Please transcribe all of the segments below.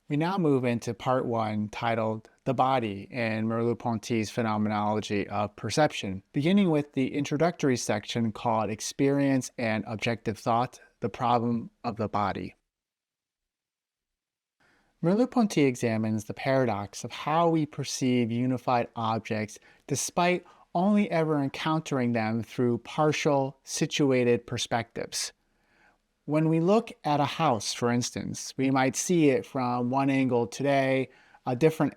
We now move into part one, titled The Body in Merleau-Ponty's Phenomenology of Perception, beginning with the introductory section called Expderience and Objective Thought, the Problem of the Body. Merleau-Ponty examines the paradox of how we perceive unified objects despite only ever encountering them through partial, situated perspectives. When we look at a house, for instance, we might see it from one angle today, a different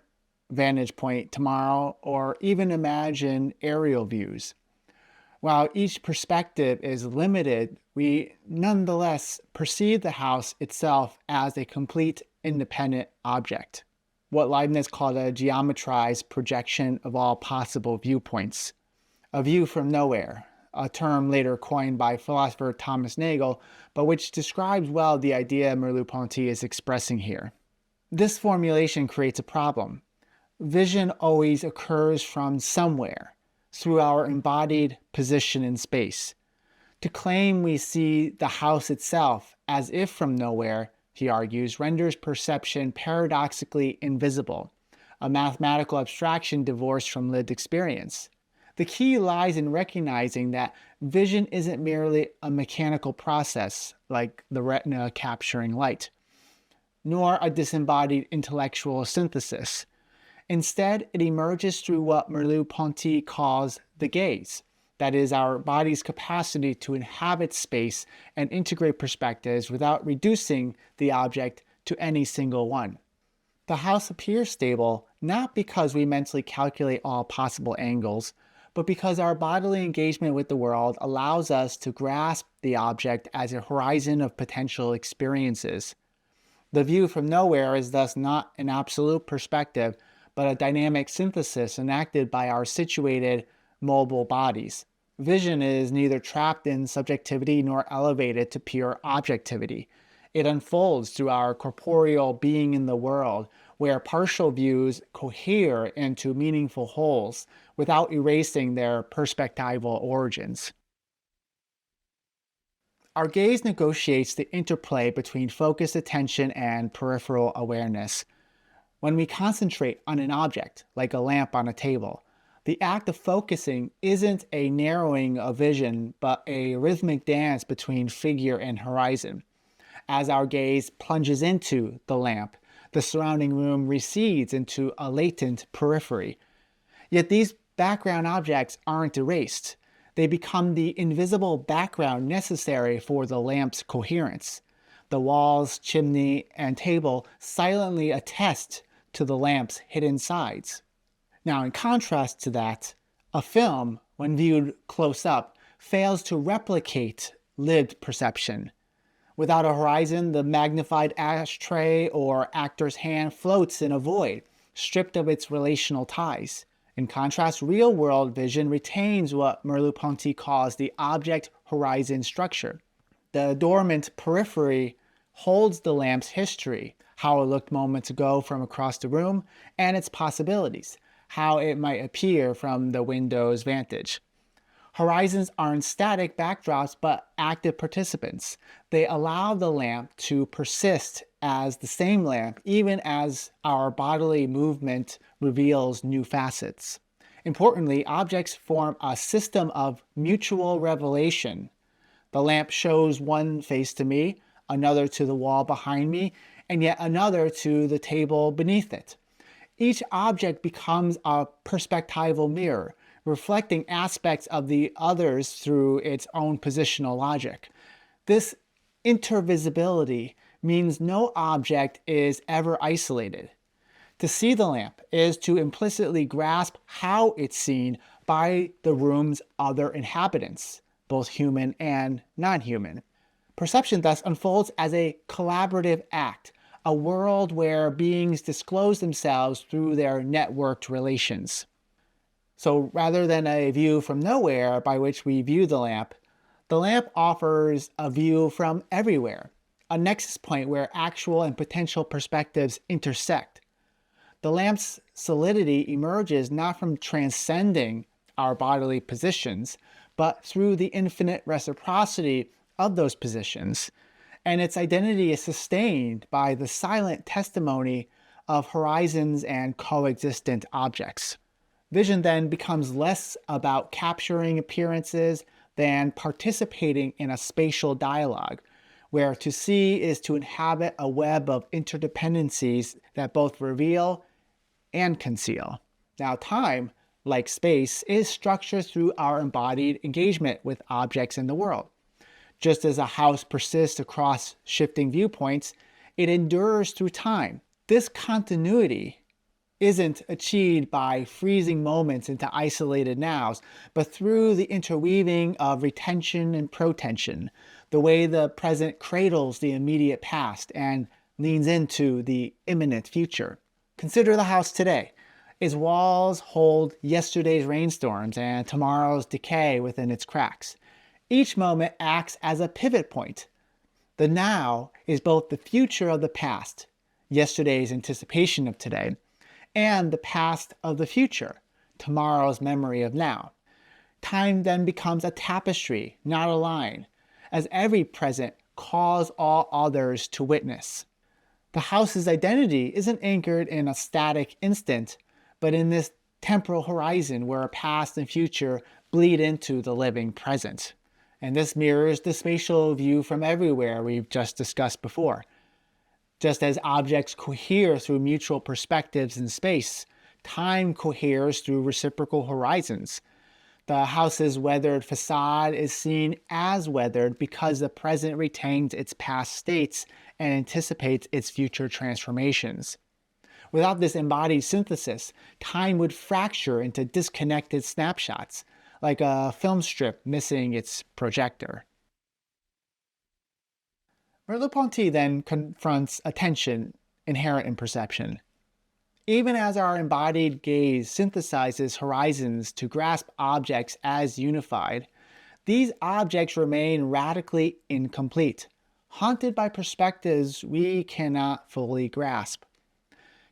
vantage point tomorrow, or even imagine aerial views. While each perspective is limited, we nonetheless perceive the house itself as a complete independent object, what Leibniz called a geometrized projection of all possible viewpoints, a view from nowhere, a term later coined by philosopher Thomas Nagel, but which describes well the idea Merleau-Ponty is expressing here. This formulation creates a problem. Vision always occurs from somewhere, through our embodied position in space. To claim we see the house itself as if from nowhere, he argues, renders perception paradoxically invisible, a mathematical abstraction divorced from lived experience. The key lies in recognizing that vision isn't merely a mechanical process like the retina capturing light, nor a disembodied intellectual synthesis. Instead, it emerges through what Merleau-Ponty calls the gaze, that is, our body's capacity to inhabit space and integrate perspectives without reducing the object to any single one. The house appears stable not because we mentally calculate all possible angles, but because our bodily engagement with the world allows us to grasp the object as a horizon of potential experiences. The view from nowhere is thus not an absolute perspective, but a dynamic synthesis enacted by our situated, mobile bodies. Vision is neither trapped in subjectivity nor elevated to pure objectivity. It unfolds through our corporeal being in the world, where partial views cohere into meaningful wholes without erasing their perspectival origins. Our gaze negotiates the interplay between focused attention and peripheral awareness. When we concentrate on an object, like a lamp on a table, the act of focusing isn't a narrowing of vision, but a rhythmic dance between figure and horizon. As our gaze plunges into the lamp, the surrounding room recedes into a latent periphery. Yet these background objects aren't erased. They become the invisible background necessary for the lamp's coherence. The walls, chimney, and table silently attest to the lamp's hidden sides. Now, in contrast to that, a film, when viewed close up, fails to replicate lived perception. Without a horizon, the magnified ashtray or actor's hand floats in a void, stripped of its relational ties. In contrast, real-world vision retains what Merleau-Ponty calls the object-horizon structure. The dormant periphery holds the lamp's history, how it looked moments ago from across the room, and its possibilities, how it might appear from the window's vantage. Horizons aren't static backdrops, but active participants. They allow the lamp to persist as the same lamp, even as our bodily movement reveals new facets. Importantly, objects form a system of mutual revelation. The lamp shows one face to me, another to the wall behind me, and yet another to the table beneath it. Each object becomes a perspectival mirror, reflecting aspects of the others through its own positional logic. This intervisibility means no object is ever isolated. To see the lamp is to implicitly grasp how it's seen by the room's other inhabitants, both human and non-human. Perception thus unfolds as a collaborative act, a world where beings disclose themselves through their networked relations. So rather than a view from nowhere by which we view the lamp offers a view from everywhere, a nexus point where actual and potential perspectives intersect. The lamp's solidity emerges not from transcending our bodily positions, but through the infinite reciprocity of those positions. and its identity is sustained by the silent testimony of horizons and coexistent objects. Vision then becomes less about capturing appearances than participating in a spatial dialogue, where to see is to inhabit a web of interdependencies that both reveal and conceal. Now, time, like space, is structured through our embodied engagement with objects in the world. Just as a house persists across shifting viewpoints, it endures through time. This continuity isn't achieved by freezing moments into isolated nows, but through the interweaving of retention and protension, the way the present cradles the immediate past and leans into the imminent future. Consider the house today. Its walls hold yesterday's rainstorms and tomorrow's decay within its cracks. Each moment acts as a pivot point. The now is both the future of the past, yesterday's anticipation of today, and the past of the future, tomorrow's memory of now. Time then becomes a tapestry, not a line, as every present calls all others to witness. The house's identity isn't anchored in a static instant, but in this temporal horizon where past and future bleed into the living present. And this mirrors the spatial view from everywhere we've just discussed before. Just as objects cohere through mutual perspectives in space, time coheres through reciprocal horizons. The house's weathered facade is seen as weathered because the present retains its past states and anticipates its future transformations. Without this embodied synthesis, time would fracture into disconnected snapshots, like a film strip missing its projector. Merleau-Ponty then confronts a tension inherent in perception. Even as our embodied gaze synthesizes horizons to grasp objects as unified, these objects remain radically incomplete, haunted by perspectives we cannot fully grasp.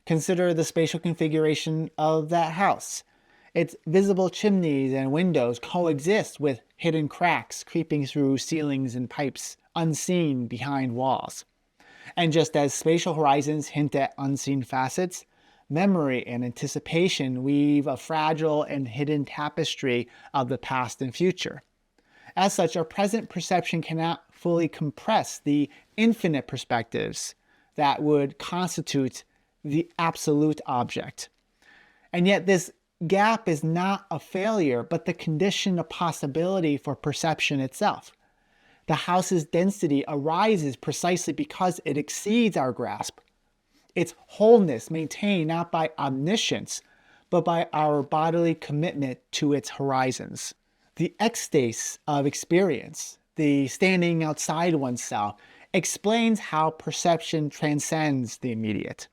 Consider the spatial configuration of that house. Its visible chimneys and windows coexist with hidden cracks creeping through ceilings and pipes, unseen behind walls. And just as spatial horizons hint at unseen facets, memory and anticipation weave a fragile and hidden tapestry of the past and future. As such, our present perception cannot fully compress the infinite perspectives that would constitute the absolute object. And yet this gap is not a failure, but the condition of possibility for perception itself. The house's density arises precisely because it exceeds our grasp. Its wholeness maintained not by omniscience, but by our bodily commitment to its horizons. The ecstasy of experience, the standing outside oneself, explains how perception transcends the immediate.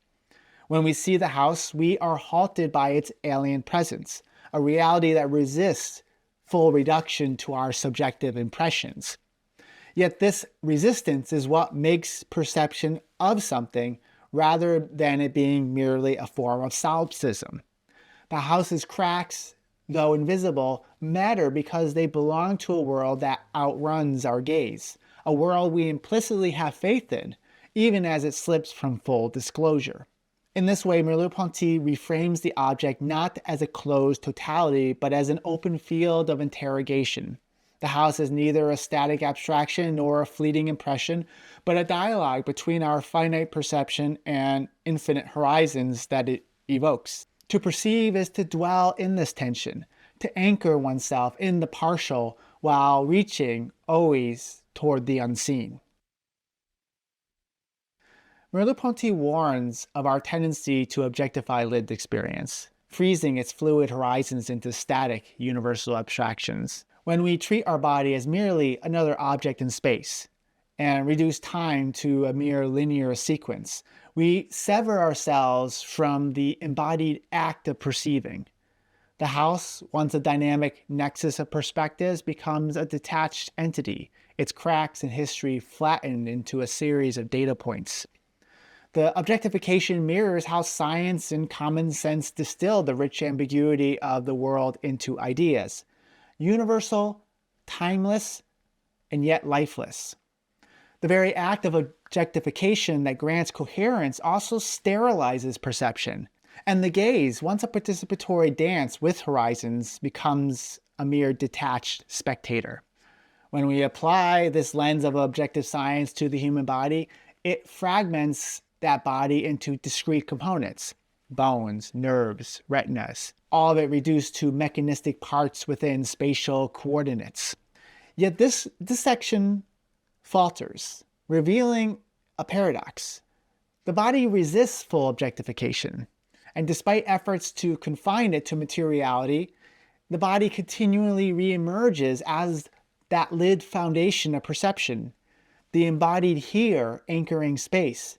When we see the house, we are halted by its alien presence, a reality that resists full reduction to our subjective impressions. Yet this resistance is what makes perception of something rather than it being merely a form of solipsism. The house's cracks, though invisible, matter because they belong to a world that outruns our gaze, a world we implicitly have faith in, even as it slips from full disclosure. In this way, Merleau-Ponty reframes the object not as a closed totality, but as an open field of interrogation. The house is neither a static abstraction nor a fleeting impression, but a dialogue between our finite perception and infinite horizons that it evokes. To perceive is to dwell in this tension, to anchor oneself in the partial while reaching always toward the unseen. Merleau-Ponty warns of our tendency to objectify lived experience, freezing its fluid horizons into static, universal abstractions. When we treat our body as merely another object in space and reduce time to a mere linear sequence, we sever ourselves from the embodied act of perceiving. The house, once a dynamic nexus of perspectives, becomes a detached entity, its cracks and history flattened into a series of data points. The objectification mirrors how science and common sense distill the rich ambiguity of the world into ideas, universal, timeless, and yet lifeless. The very act of objectification that grants coherence also sterilizes perception. And the gaze, once a participatory dance with horizons, becomes a mere detached spectator. When we apply this lens of objective science to the human body, it fragments that body into discrete components: bones, nerves, retinas, all of it reduced to mechanistic parts within spatial coordinates. Yet this section falters, revealing a paradox. The body resists full objectification, and despite efforts to confine it to materiality, the body continually reemerges as that lived foundation of perception, the embodied here anchoring space,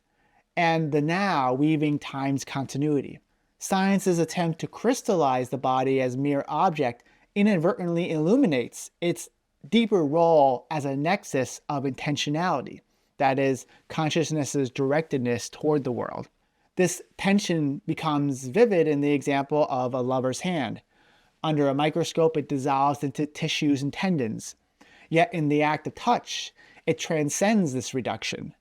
and the now weaving time's continuity. Science's attempt to crystallize the body as mere object inadvertently illuminates its deeper role as a nexus of intentionality, that is, consciousness's directedness toward the world. This tension becomes vivid in the example of a lover's hand. Under a microscope, it dissolves into tissues and tendons. Yet in the act of touch, it transcends this reduction.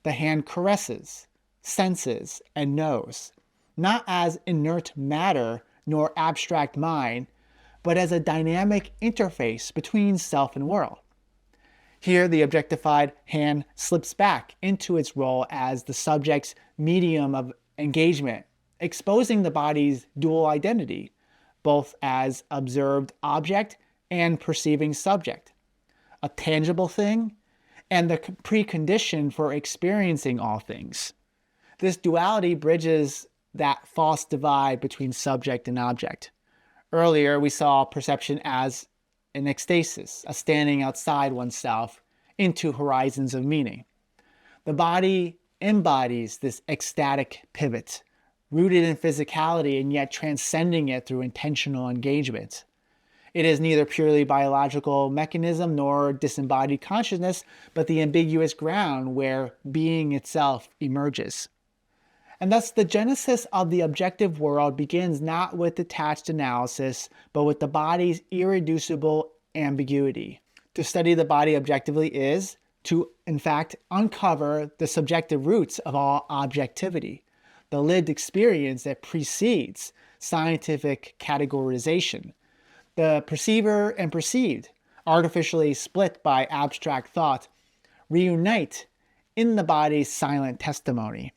The hand caresses, senses, and knows, not as inert matter nor abstract mind, but as a dynamic interface between self and world. Here, the objectified hand slips back into its role as the subject's medium of engagement, exposing the body's dual identity, both as observed object and perceiving subject, a tangible thing and the precondition for experiencing all things. This duality bridges that false divide between subject and object. Earlier, we saw perception as an ecstasis, a standing outside oneself into horizons of meaning. The body embodies this ecstatic pivot, rooted in physicality and yet transcending it through intentional engagement. It is neither purely biological mechanism nor disembodied consciousness, but the ambiguous ground where being itself emerges. And thus the genesis of the objective world begins not with detached analysis, but with the body's irreducible ambiguity. To study the body objectively is to, in fact, uncover the subjective roots of all objectivity, the lived experience that precedes scientific categorization. The perceiver and perceived, artificially split by abstract thought, reunite in the body's silent testimony.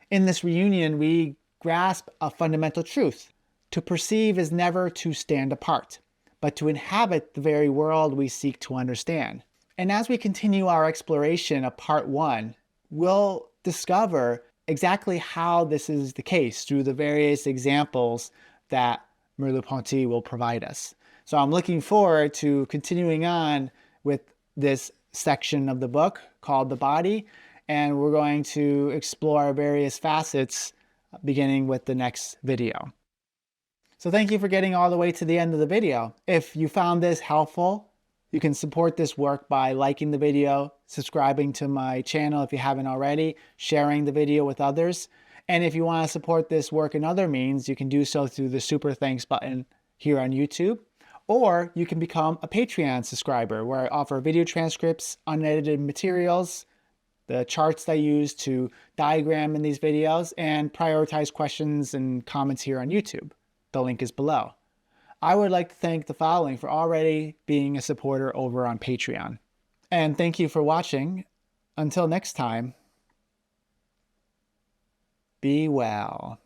In this reunion, we grasp a fundamental truth. To perceive is never to stand apart, but to inhabit the very world we seek to understand. And as we continue our exploration of part 1, we'll discover exactly how this is the case through the various examples that Merleau-Ponty will provide us. So I'm looking forward to continuing on with this section of the book called The Body, and we're going to explore various facets beginning with the next video. So thank you for getting all the way to the end of the video. If you found this helpful, you can support this work by liking the video, subscribing to my channel if you haven't already, sharing the video with others. And if you want to support this work in other means, you can do so through the Super Thanks button here on YouTube. Or you can become a Patreon subscriber where I offer video transcripts, unedited materials, the charts I use to diagram in these videos, and prioritize questions and comments here on YouTube. The link is below. I would like to thank the following for already being a supporter over on Patreon. And thank you for watching. Until next time, be well.